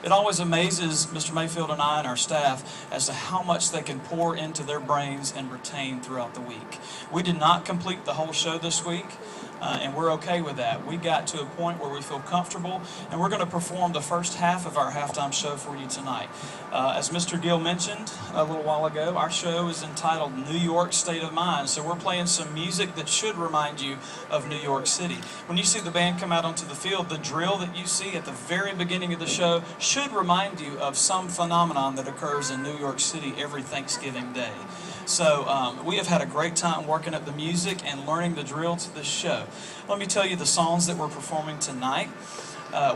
It always amazes Mr. Mayfield and I and our staff as to how much they can pour into their brains and retain throughout the week. We did not complete the whole show this week, and we're okay with that. We got to a point where we feel comfortable, and we're going to perform the first half of our halftime show for you tonight. As Mr. Gill mentioned a little while ago, our show is entitled New York State of Mind, so we're playing some music that should remind you of New York City. When you see the band come out onto the field, the drill that you see at the very beginning of the show should remind you of some phenomenon that occurs in New York City every Thanksgiving Day. So we have had a great time working up the music and learning the drill to this show. Let me tell you the songs that we're performing tonight.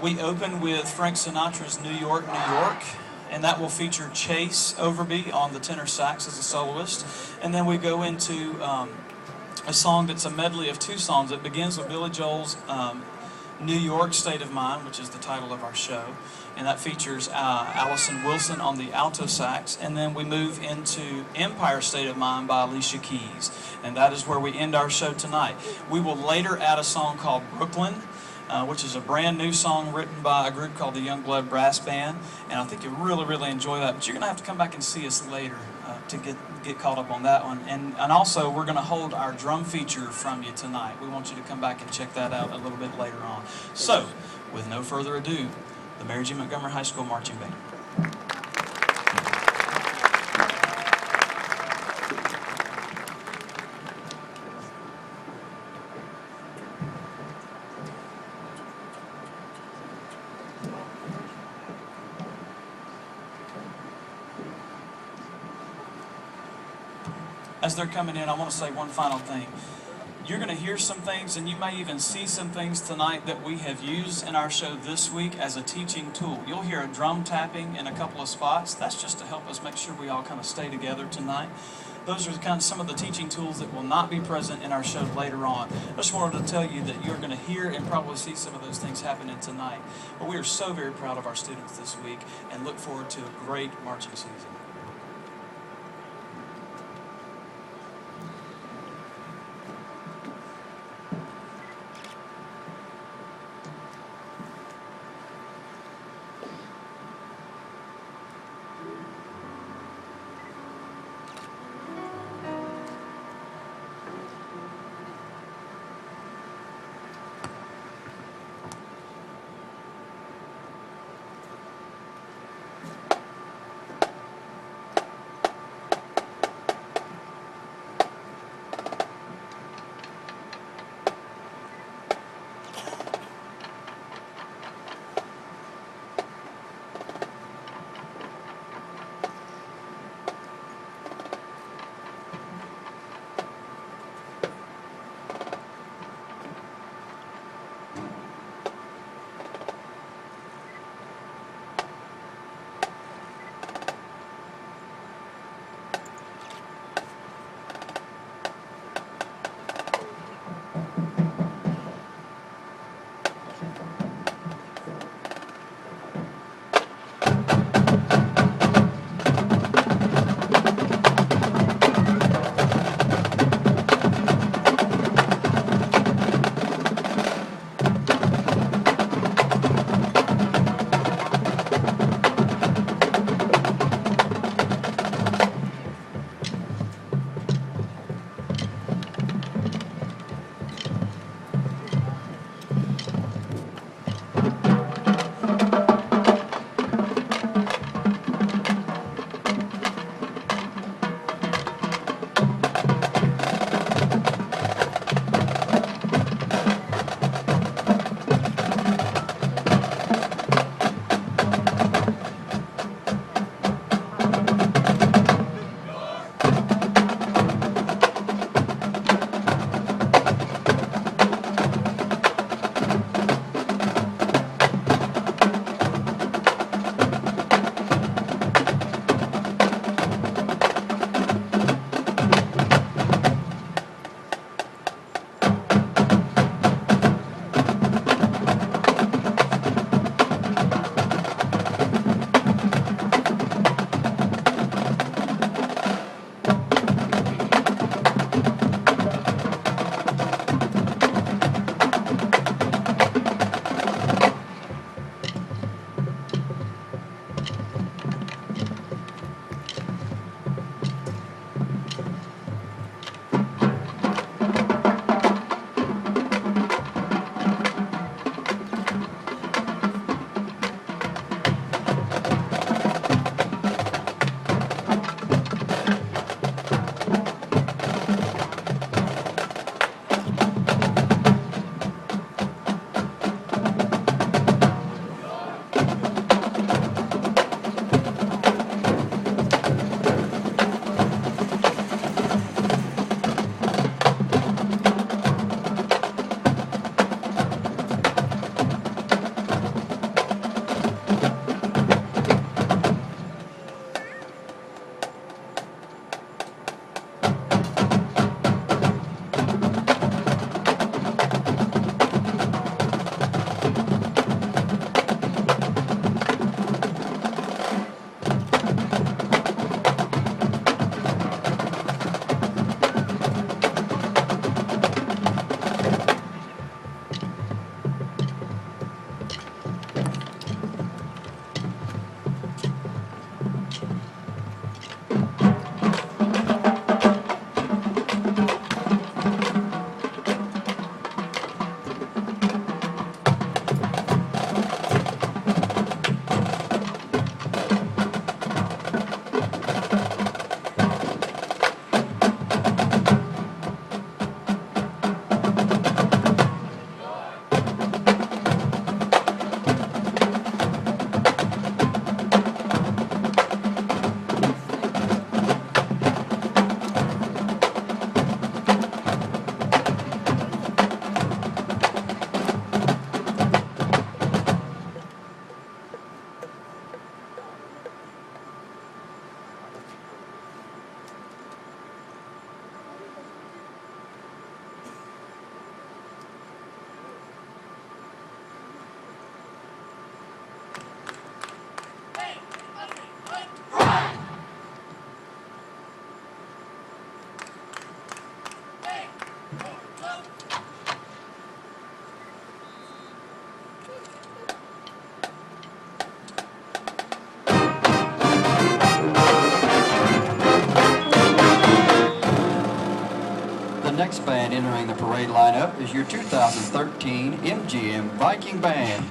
We open with Frank Sinatra's New York, New York, and that will feature Chase Overby on the tenor sax as a soloist. And then we go into a song that's a medley of two songs. It begins with Billy Joel's New York State of Mind, which is the title of our show, and that features Allison Wilson on the alto sax. And then we move into Empire State of Mind by Alicia Keys, and that is where we end our show tonight. We will later add a song called Brooklyn, which is a brand new song written by a group called the Youngblood Brass Band, and I think you'll really enjoy that. But you're going to have to come back and see us later to get caught up on that one. And also, we're going to hold our drum feature from you tonight. We want you to come back and check that out a little bit later on. So, with no further ado, the Mary G. Montgomery High School Marching Band. As they're coming in, I want to say one final thing. You're going to hear some things, and you may even see some things tonight that we have used in our show this week as a teaching tool. You'll hear a drum tapping in a couple of spots. That's just to help us make sure we all kind of stay together tonight. Those are kind of some of the teaching tools that will not be present in our show later on. I just wanted to tell you that you're going to hear and probably see some of those things happening tonight. But we are so very proud of our students this week and look forward to a great marching season. entering the parade lineup is your 2013 MGM Viking Band.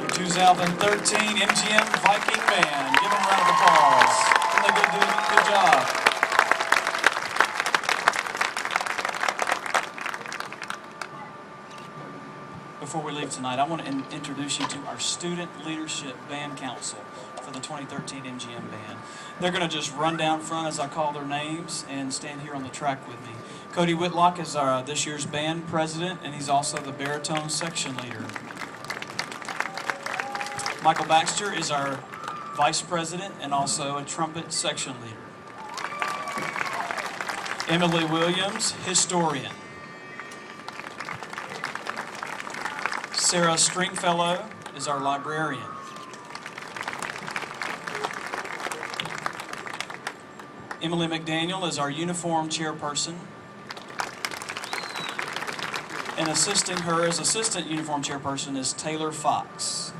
Your 2013 MGM Viking Band. Give them a round of applause. Didn't they do a good job? Before we leave tonight, I want to introduce you to our Student Leadership Band Council for the 2013 MGM Band. They're going to just run down front as I call their names and stand here on the track with me. Cody Whitlock is our this year's band president, and he's also the baritone section leader. Michael Baxter is our vice president and also a trumpet section leader. Emily Williams, historian. Sarah Stringfellow is our librarian. Emily McDaniel is our uniform chairperson. And assisting her as assistant uniform chairperson is Taylor Fox.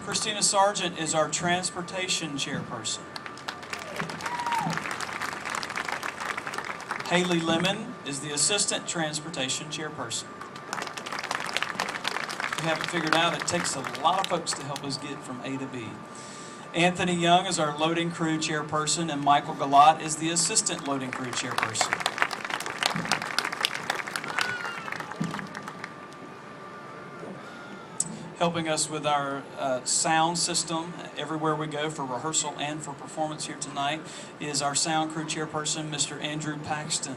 Christina Sargent is our transportation chairperson. Haley Lemon is the assistant transportation chairperson. If you haven't figured out, it takes a lot of folks to help us get from A to B. Anthony Young is our loading crew chairperson, and Michael Galat is the assistant loading crew chairperson. Helping us with our sound system everywhere we go for rehearsal and for performance here tonight is our sound crew chairperson, Mr. Andrew Paxton.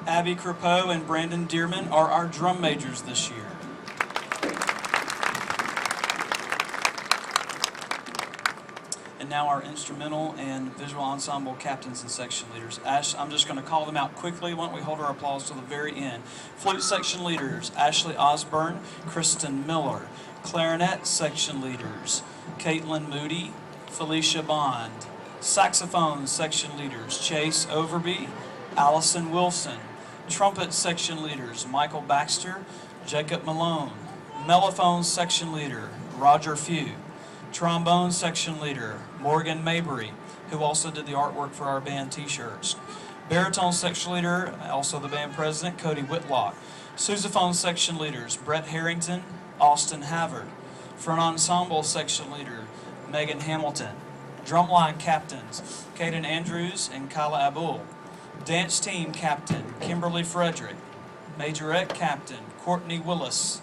Abby Crepeau and Brandon Dearman are our drum majors this year. And now our instrumental and visual ensemble captains and section leaders. I'm just going to call them out quickly. Why don't we hold our applause to the very end. Flute section leaders, Ashley Osborne, Kristen Miller. Clarinet section leaders, Caitlin Moody, Felicia Bond. Saxophone section leaders, Chase Overby, Allison Wilson. Trumpet section leaders, Michael Baxter, Jacob Malone. Mellophone section leader, Roger Few. Trombone section leader, Morgan Mabry, who also did the artwork for our band t-shirts. Baritone section leader, also the band president, Cody Whitlock. Sousaphone section leaders, Brett Harrington, Austin Havard. Front ensemble section leader, Megan Hamilton. Drumline captains, Caden Andrews and Kyla Abul. Dance team captain, Kimberly Frederick. Majorette captain, Courtney Willis.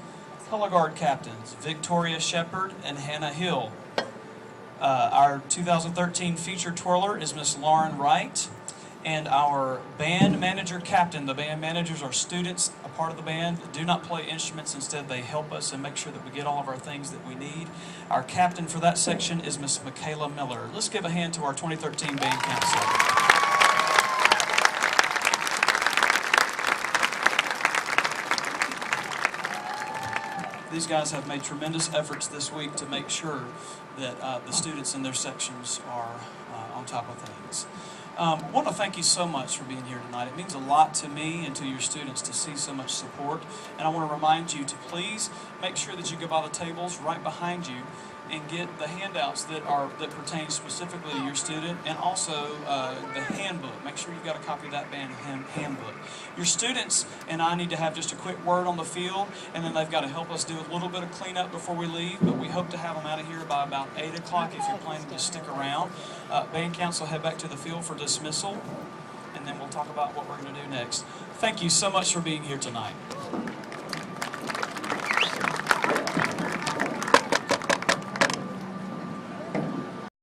Color guard captains, Victoria Shepard and Hannah Hill. Our 2013 feature twirler is Miss Lauren Wright. And our band manager captain, the band managers are students, a part of the band, that do not play instruments. Instead, they help us and make sure that we get all of our things that we need. Our captain for that section is Miss Michaela Miller. Let's give a hand to our 2013 band council. These guys have made tremendous efforts this week to make sure that the students in their sections are on top of things. I want to thank you so much for being here tonight. It means a lot to me and to your students to see so much support. And I want to remind you to please make sure that you go by the tables right behind you and get the handouts that pertain specifically to your student, and also the handbook. Make sure you've got a copy of that band handbook. Your students and I need to have just a quick word on the field, and then they've got to help us do a little bit of cleanup before we leave, but we hope to have them out of here by about 8 o'clock if you're planning to stick around. Band council head back to the field for dismissal, and then we'll talk about what we're going to do next. Thank you so much for being here tonight.